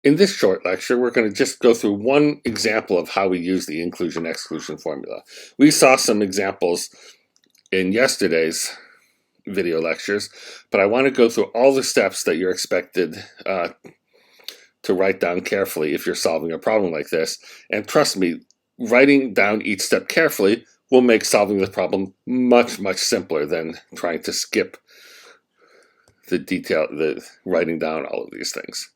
In this short lecture, we're going to just go through one example of how we use the inclusion-exclusion formula. We saw some examples in yesterday's video lectures, but I want to go through all the steps that you're expected to write down carefully if you're solving a problem like this. And trust me, writing down each step carefully will make solving the problem much, much simpler than trying to skip the writing down all of these things.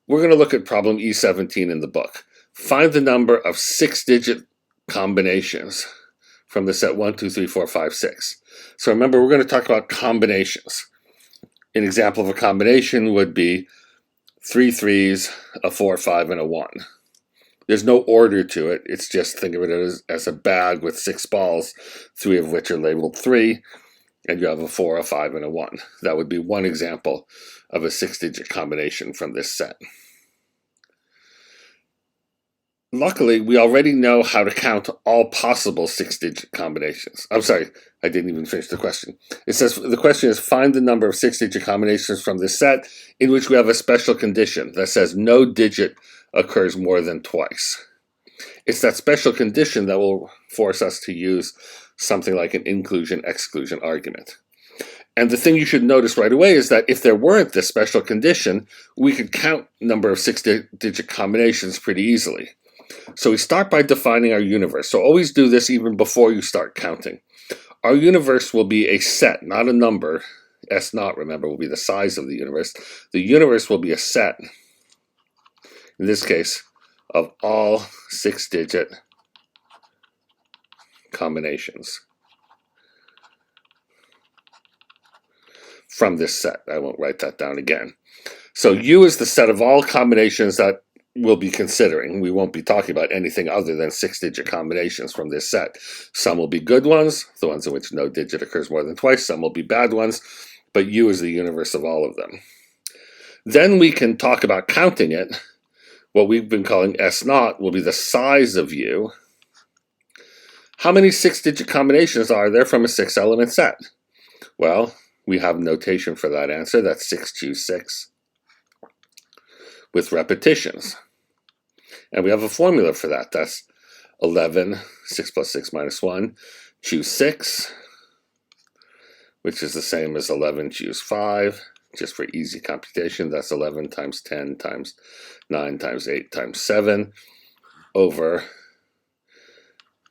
We're going to look at problem E17 in the book. Find the number of 6-digit combinations from the set 1, 2, 3, 4, 5, 6. So remember, we're going to talk about combinations. An example of a combination would be 3 3s, a 4, 5, and a 1. There's no order to it. It's just, think of it as a bag with 6 balls, 3 of which are labeled 3, and you have a 4, a 5, and a 1. That would be one example of a 6-digit combination from this set. Luckily, we already know how to count all possible 6-digit combinations. I'm sorry, I didn't even finish the question. It says, the question is, find the number of 6-digit combinations from this set in which we have a special condition that says no digit occurs more than twice. It's that special condition that will force us to use something like an inclusion-exclusion argument. And the thing you should notice right away is that if there weren't this special condition, we could count number of 6-digit combinations pretty easily. So we start by defining our universe. So always do this even before you start counting. Our universe will be a set, not a number. S naught, remember, will be the size of the universe. The universe will be a set, in this case, of all 6-digit combinations from this set. I won't write that down again. So U is the set of all combinations that we'll be considering. We won't be talking about anything other than 6-digit combinations from this set. Some will be good ones, the ones in which no digit occurs more than twice. Some will be bad ones, but U is the universe of all of them. Then we can talk about counting it. What we've been calling S naught will be the size of U. How many 6-digit combinations are there from a 6-element set? Well, we have notation for that answer. That's 6 choose 6 with repetitions. And we have a formula for that. That's 11, 6 plus 6 minus 1, choose 6, which is the same as 11 choose 5. Just for easy computation, that's 11 times 10 times 9 times 8 times 7 over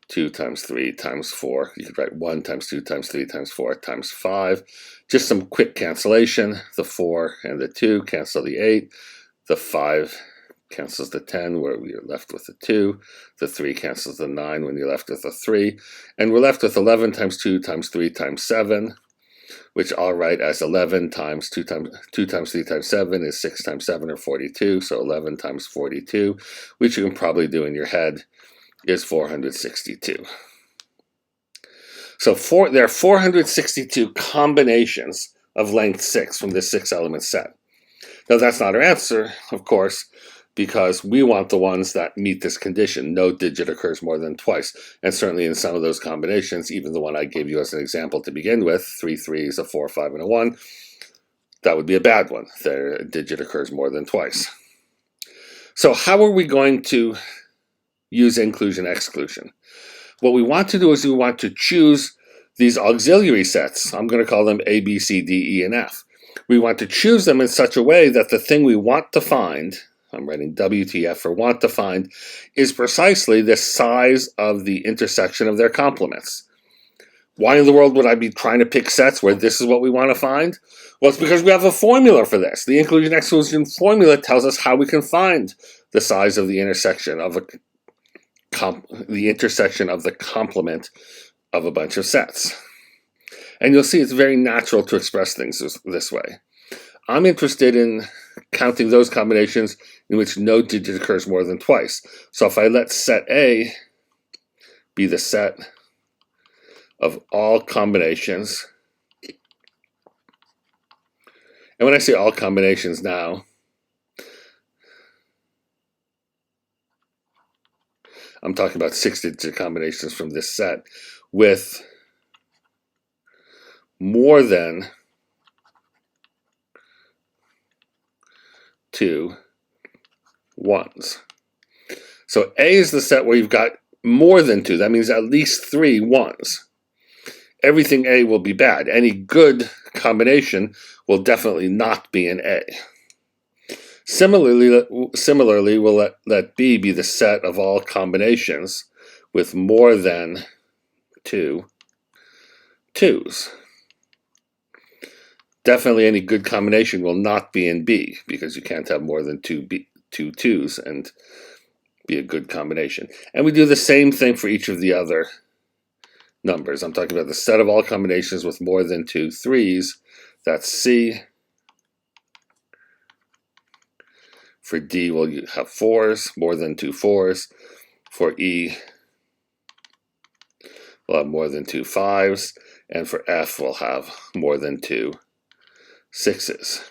2 times 3 times 4. You could write 1 times 2 times 3 times 4 times 5. Just some quick cancellation. The 4 and the 2 cancel the 8. The 5 cancels the 10, where we are left with the 2. The 3 cancels the 9 when you're left with a 3. And we're left with 11 times 2 times 3 times 7, which I'll write as 11 times 2 times 3 times 7 is 6 times 7 or 42. So 11 times 42, which you can probably do in your head, is 462. So there are 462 combinations of length 6 from this 6-element set. Now that's not our answer, of course, because we want the ones that meet this condition. No digit occurs more than twice. And certainly in some of those combinations, even the one I gave you as an example to begin with, 3 3s, a 4, 5, and a 1, that would be a bad one. Their digit occurs more than twice. So how are we going to use inclusion-exclusion? What we want to do is we want to choose these auxiliary sets. I'm going to call them A, B, C, D, E, and F. We want to choose them in such a way that the thing we want to find, I'm writing WTF for want to find, is precisely the size of the intersection of their complements. Why in the world would I be trying to pick sets where this is what we want to find? Well, it's because we have a formula for this. The inclusion-exclusion formula tells us how we can find the size of the intersection of the complement of a bunch of sets. And you'll see it's very natural to express things this way. I'm interested in counting those combinations in which no digit occurs more than twice. So if I let set A be the set of all combinations, and when I say all combinations now, I'm talking about 6-digit combinations from this set with more than 2 ones. So A is the set where you've got more than 2. That means at least 3 ones. Everything A will be bad. Any good combination will definitely not be an A. Similarly, we'll let B be the set of all combinations with more than 2 2's. Definitely any good combination will not be in B, because you can't have more than two 2's and be a good combination. And we do the same thing for each of the other numbers. I'm talking about the set of all combinations with more than 2 3's. That's C. For D, we'll have 4's, more than 2 4's. For E, we'll have more than 2 5's. And for F, we'll have more than 2 6's.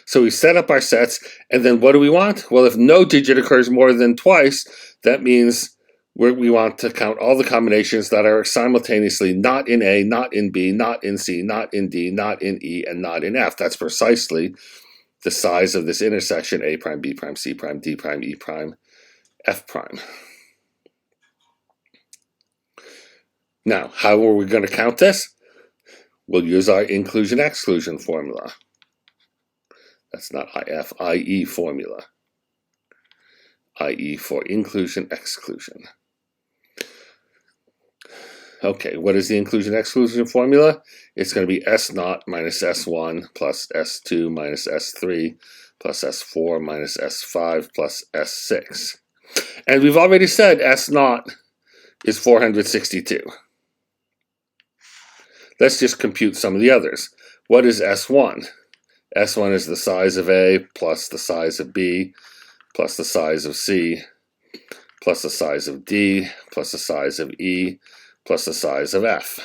So we set up our sets, and then what do we want? Well, if no digit occurs more than twice, that means we want to count all the combinations that are simultaneously not in A, not in B, not in C, not in D, not in E, and not in F. That's precisely the size of this intersection A prime, B prime, C prime, D prime, E prime, F prime. Now, how are we going to count this? We'll use our inclusion-exclusion formula. That's not IF, IE formula. IE for inclusion-exclusion. Okay, what is the inclusion-exclusion formula? It's going to be S0 minus S1 plus S2 minus S3 plus S4 minus S5 plus S6. And we've already said S0 is 462. Let's just compute some of the others. What is S1? S1 is the size of A plus the size of B plus the size of C plus the size of D plus the size of E plus the size of F.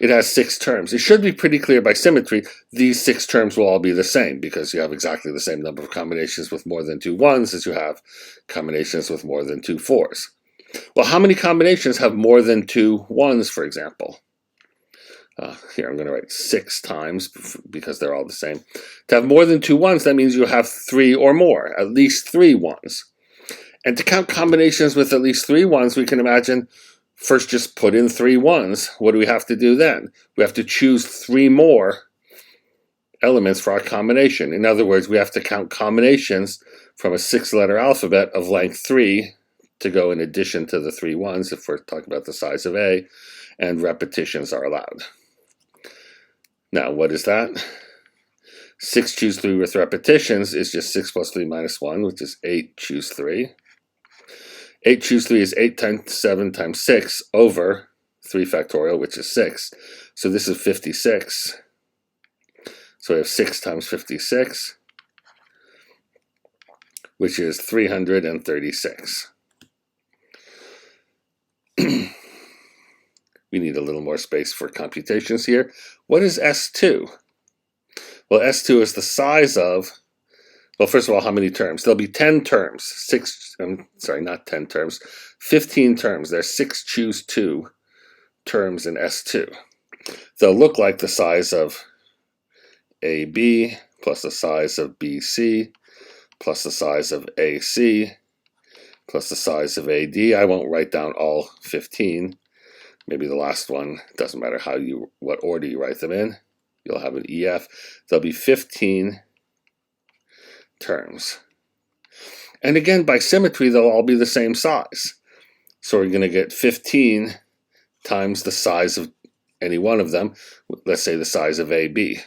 It has 6 terms. It should be pretty clear by symmetry. These 6 terms will all be the same because you have exactly the same number of combinations with more than 2 1's as you have combinations with more than 2 4's. Well, how many combinations have more than 2 1's, for example? Here I'm going to write 6 times because they're all the same. To have more than 2 1's, that means you have 3 or more, at least 3 1's. And to count combinations with at least 3 1's, we can imagine first just put in 3 1's. What do we have to do then? We have to choose 3 more elements for our combination. In other words, we have to count combinations from a 6-letter alphabet of length 3 to go in addition to the 3 1's if we're talking about the size of A, and repetitions are allowed. Now, what is that? 6 choose 3 with repetitions is just 6 plus 3 minus 1, which is 8 choose 3. 8 choose 3 is 8 times 7 times 6 over 3 factorial, which is 6. So this is 56. So we have 6 times 56, which is 336. We need a little more space for computations here. What is S2? Well, S2 is the size of, well, first of all, how many terms? There'll be 10 terms. 15 terms. There's 6 choose 2 terms in S2. They'll look like the size of AB plus the size of BC plus the size of AC plus the size of AD. I won't write down all 15. Maybe the last one, doesn't matter what order you write them in. You'll have an EF. There'll be 15 terms. And again, by symmetry, they'll all be the same size. So we're going to get 15 times the size of any one of them. Let's say the size of AB.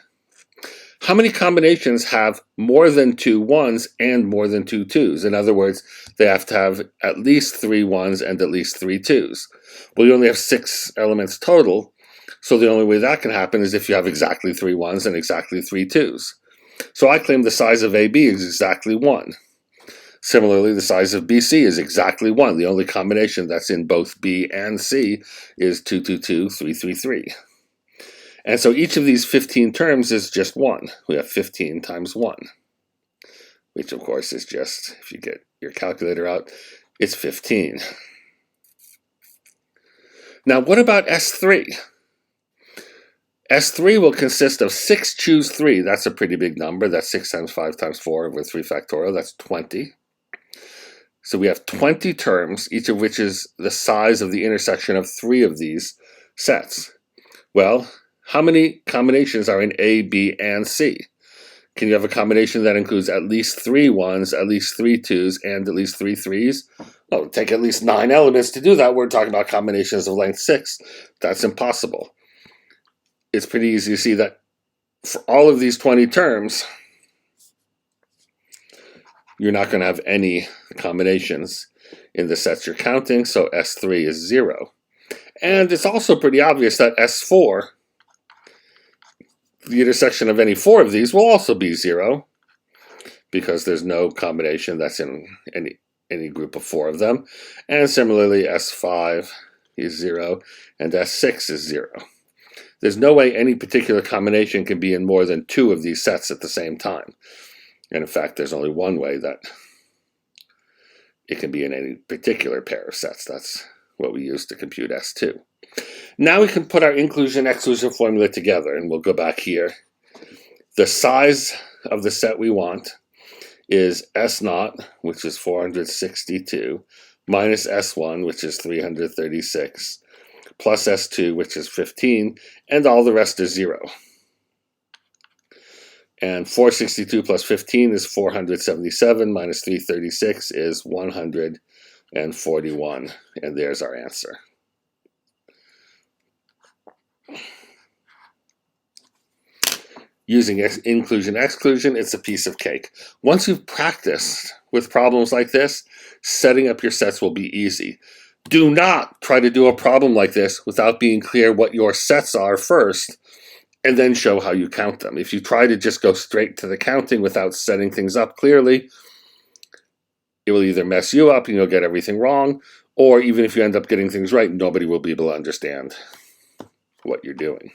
How many combinations have more than 2 1's and more than 2 2's? In other words, they have to have at least 3 1's and at least 3 2's. Well, you only have 6 elements total, so the only way that can happen is if you have exactly 3 1's and exactly 3 2's. So I claim the size of AB is exactly 1. Similarly, the size of BC is exactly 1. The only combination that's in both B and C is 2 2 2 3 3 3. And so each of these 15 terms is just 1. We have 15 times 1, which of course is just, if you get your calculator out, it's 15. Now what about S3? S3 will consist of 6 choose 3. That's a pretty big number. That's 6 times 5 times 4 over 3 factorial. That's 20. So we have 20 terms, each of which is the size of the intersection of 3 of these sets. Well, how many combinations are in A, B, and C? Can you have a combination that includes at least 3 1s, at least 3 2s, and at least 3 3s? Well, it would take at least 9 elements to do that. We're talking about combinations of length 6. That's impossible. It's pretty easy to see that for all of these 20 terms, you're not going to have any combinations in the sets you're counting, so S3 is 0. And it's also pretty obvious that S4, the intersection of any 4 of these, will also be 0, because there's no combination that's in any group of 4 of them. And similarly, S5 is 0, and S6 is 0. There's no way any particular combination can be in more than 2 of these sets at the same time. And in fact, there's only one way that it can be in any particular pair of sets. That's what we use to compute S2. Now we can put our inclusion-exclusion formula together, and we'll go back here. The size of the set we want is S0, which is 462, minus S1, which is 336, plus S2, which is 15, and all the rest is 0. And 462 plus 15 is 477, minus 336 is 141, and there's our answer. Using inclusion-exclusion, it's a piece of cake. Once you've practiced with problems like this, setting up your sets will be easy. Do not try to do a problem like this without being clear what your sets are first, and then show how you count them. If you try to just go straight to the counting without setting things up clearly, it will either mess you up and you'll get everything wrong, or even if you end up getting things right, nobody will be able to understand what you're doing.